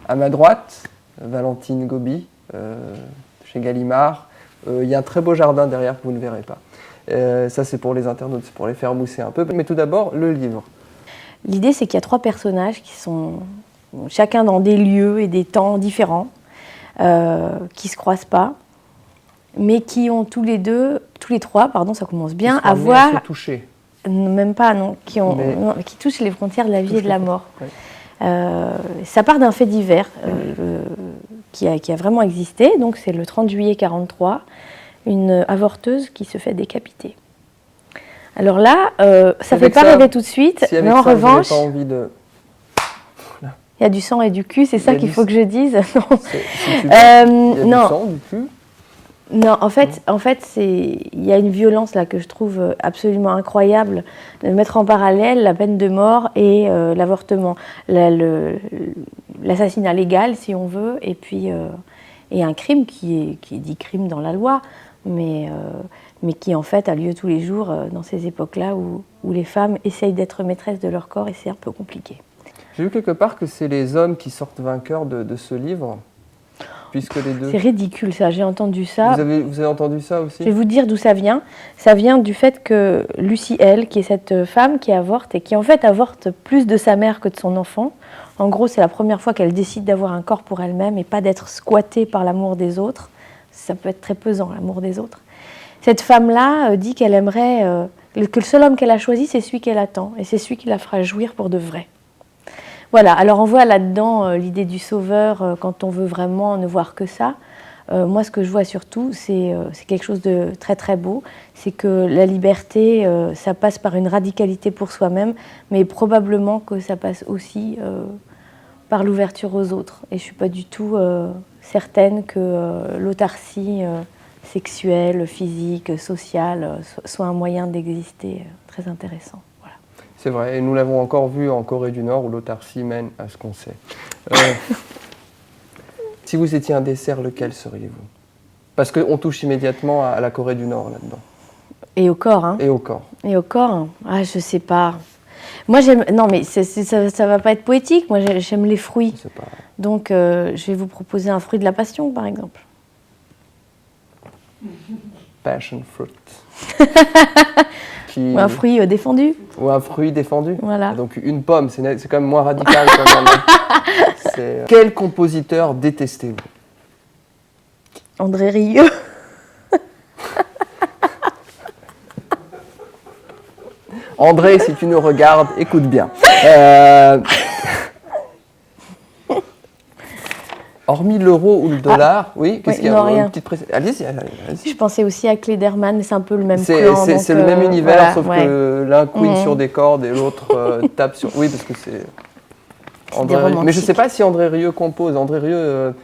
À ma droite, Valentine Gobi, chez Gallimard. Il y a un très beau jardin derrière que vous ne verrez pas. Ça, c'est pour les internautes, c'est pour les faire mousser un peu. Mais tout d'abord, le livre. L'idée, c'est qu'il y a 3 personnages qui sont chacun dans des lieux et des temps différents, qui ne se croisent pas, mais qui ont tous les 3, ça commence bien, à voir... se toucher. Même pas, non, qui touchent les frontières de la vie et de la mort. Ça part d'un fait divers qui a vraiment existé, donc c'est le 30 juillet 1943, une avorteuse qui se fait décapiter. Alors là, ça ne fait pas rêver tout de suite, mais en revanche, il y a du sang et du cul, c'est ça qu'il faut que je dise. Non. Il y a du sang, du cul. Non, en fait, il y a une violence là que je trouve absolument incroyable de mettre en parallèle la peine de mort et l'avortement, l'assassinat légal si on veut, et puis et un crime qui est dit crime dans la loi, mais qui en fait a lieu tous les jours dans ces époques-là où les femmes essayent d'être maîtresses de leur corps et c'est un peu compliqué. J'ai vu quelque part que c'est les hommes qui sortent vainqueurs de ce livre. Puisque les deux... C'est ridicule ça, j'ai entendu ça. Vous avez entendu ça aussi? Je vais vous dire d'où ça vient. Ça vient du fait que Lucie L, qui est cette femme qui avorte et qui en fait avorte plus de sa mère que de son enfant. En gros, c'est la première fois qu'elle décide d'avoir un corps pour elle-même et pas d'être squattée par l'amour des autres. Ça peut être très pesant, l'amour des autres. Cette femme-là dit qu'elle aimerait... que le seul homme qu'elle a choisi, c'est celui qu'elle attend. Et c'est celui qui la fera jouir pour de vrai. Voilà, alors on voit là-dedans l'idée du sauveur quand on veut vraiment ne voir que ça. Moi, ce que je vois surtout, c'est quelque chose de très très beau. C'est que la liberté, ça passe par une radicalité pour soi-même, mais probablement que ça passe aussi par l'ouverture aux autres. Et je ne suis pas du tout certaine que l'autarcie sexuelle, physique, sociale soit un moyen d'exister très intéressant. C'est vrai, et nous l'avons encore vu en Corée du Nord où l'autarcie mène à ce qu'on sait. Si vous étiez un dessert, lequel seriez-vous? Parce qu'on touche immédiatement à la Corée du Nord là-dedans. Et au corps, hein. Et au corps. Et au corps, ah, je sais pas. Moi, j'aime... Non, mais ça va pas être poétique. Moi, j'aime les fruits. Pas... Donc, je vais vous proposer un fruit de la passion, par exemple. Passion fruit. Ou un fruit défendu. Ou un fruit défendu. Voilà. Donc une pomme, c'est quand même moins radical. Quand même. Quel compositeur détestez-vous? André Rieu. André, si tu nous regardes, écoute bien. Hormis l'euro ou le dollar, oui, qu'est-ce qu'il y a une petite Allez-y. Je pensais aussi à Cléderman, mais c'est un peu le même clan. C'est le même univers, sauf que l'un couine sur des cordes et l'autre tape sur... Oui, parce que c'est... Mais je ne sais pas si André Rieu compose. André Rieu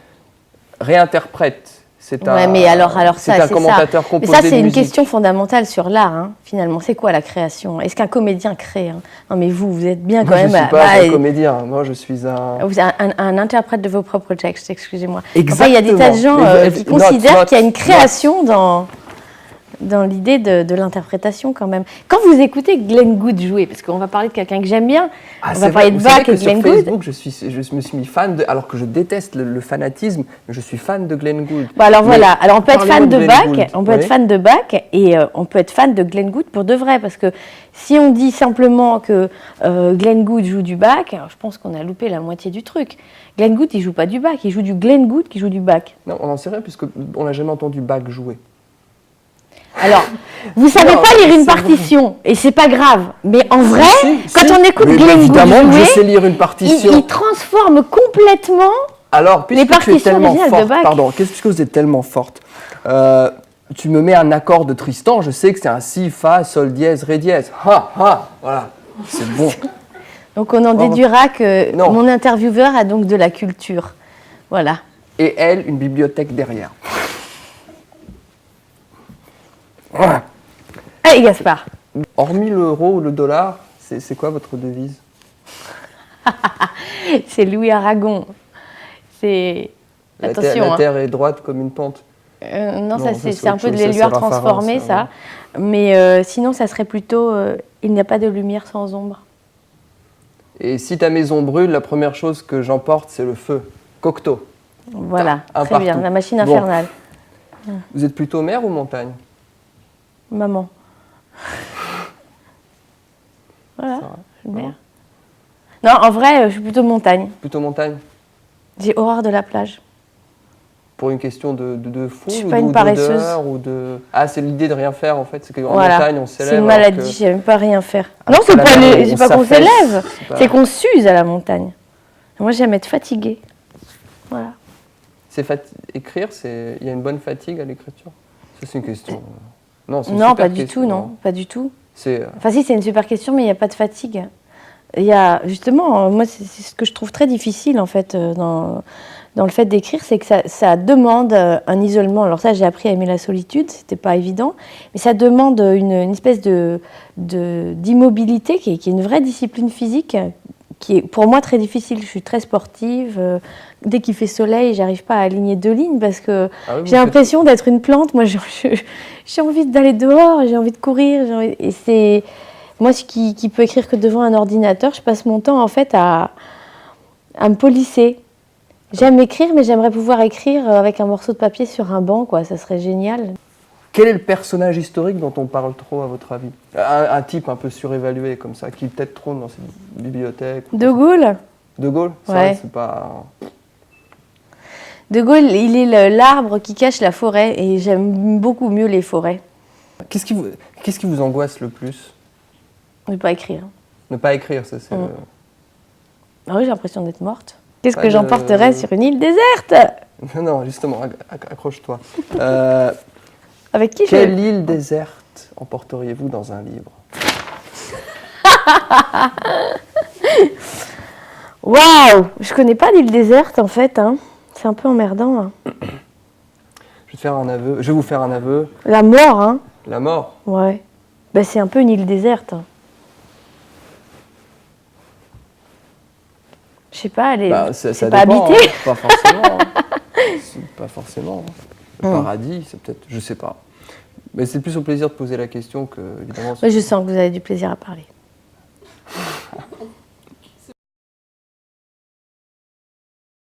réinterprète. C'est un, mais alors c'est un commentateur composé. Mais ça, c'est une musique. question fondamentale sur l'art, hein, finalement. C'est quoi la création? Est-ce qu'un comédien crée, hein? Non, mais vous êtes bien quand même... Je ne suis pas un comédien. Moi, je suis un... Vous êtes un interprète de vos propres textes, excusez-moi. Exactement. Enfin, il y a des tas de gens qui considèrent qu'il y a une création dans l'idée de l'interprétation quand même. Quand vous écoutez Glenn Gould jouer, parce qu'on va parler de quelqu'un que j'aime bien, on va parler de Bach et Glenn Gould. Sur Facebook, je me suis mis fan de, alors que je déteste le fanatisme, je suis fan de Glenn Gould. Bon, alors voilà, alors on peut être fan de Bach, on peut être fan de Bach et on peut être fan de Glenn Gould pour de vrai, parce que si on dit simplement que Glenn Gould joue du Bach, je pense qu'on a loupé la moitié du truc. Glenn Gould, il joue pas du Bach, il joue du Glenn Gould qui joue du Bach. Non, on en sait rien puisqu'on n'a jamais entendu Bach jouer. Alors, vous ne savez pas lire une partition, et c'est pas grave, mais en vrai, quand on écoute Glenn Gould jouer, je sais lire une partition. Il transforme complètement les partitions originales de Bach. Pardon, puisque vous êtes tellement forte, tu me mets un accord de Tristan, je sais que c'est un si, fa, sol dièse, ré dièse. Voilà, c'est bon. Donc on en déduira que mon intervieweur a donc de la culture. Voilà. Et elle, une bibliothèque derrière. Voilà. Allez Gaspard. Hormis l'euro ou le dollar, c'est quoi votre devise? C'est Louis Aragon. C'est... Attention. La terre est droite comme une pente. Non, ça c'est un peu de l'éluard transformé, ça. Mais sinon, ça serait plutôt il n'y a pas de lumière sans ombre. Et si ta maison brûle, la première chose que j'emporte, c'est le feu. Cocteau. Voilà, très bien, la machine infernale. Bon. Vous êtes plutôt mer ou montagne? Maman. Voilà, mer. Non, en vrai, je suis plutôt montagne. Plutôt montagne? J'ai horreur de la plage. Pour une question de fond? Je suis pas une paresseuse. Ah, c'est l'idée de rien faire en fait, c'est qu'en voilà. montagne on s'élève. C'est une maladie, j'aime pas rien faire. Alors non, c'est pas qu'on s'élève, c'est qu'on s'use à la montagne. Moi j'aime être fatiguée. Voilà. Écrire, il y a une bonne fatigue à l'écriture? Ça c'est une question. Non, pas du tout, non, pas du tout. Enfin si, c'est une super question, mais il n'y a pas de fatigue. Il y a justement, moi c'est ce que je trouve très difficile en fait dans le fait d'écrire, c'est que ça demande un isolement. Alors ça, j'ai appris à aimer la solitude, c'était pas évident, mais ça demande une espèce d'immobilité qui est une vraie discipline physique, qui est pour moi très difficile. Je suis très sportive. Dès qu'il fait soleil, j'arrive pas à aligner 2 lignes parce que j'ai l'impression d'être une plante. Moi, j'ai envie d'aller dehors, j'ai envie de courir. Et c'est moi qui peut écrire que devant un ordinateur. Je passe mon temps en fait à me polisser. J'aime écrire, mais j'aimerais pouvoir écrire avec un morceau de papier sur un banc, quoi. Ça serait génial. Quel est le personnage historique dont on parle trop, à votre avis? Un type un peu surévalué, comme ça, qui peut-être trône dans cette bibliothèque. De Gaulle. De Gaulle? Ouais. C'est pas... De Gaulle, il est l'arbre qui cache la forêt, et j'aime beaucoup mieux les forêts. Qu'est-ce qui vous angoisse le plus? Ne pas écrire. Ne pas écrire, ça c'est... Ah oui, j'ai l'impression d'être morte. Qu'est-ce que j'emporterais sur une île déserte? Non, justement, accroche-toi. Avec qui Quelle île déserte emporteriez-vous dans un livre? Waouh! Je connais pas d'île déserte en fait. Hein. C'est un peu emmerdant. Hein. Je vais vous faire un aveu. La mort, hein? La mort? Ouais. Ben, c'est un peu une île déserte. Hein. Je sais pas, elle est. C'est pas dépend, habité. Hein, pas forcément. Hein. C'est pas forcément. Le paradis, c'est peut-être. Je sais pas. Mais c'est plus au plaisir de poser la question que, évidemment. Ouais, je sens que vous avez du plaisir à parler.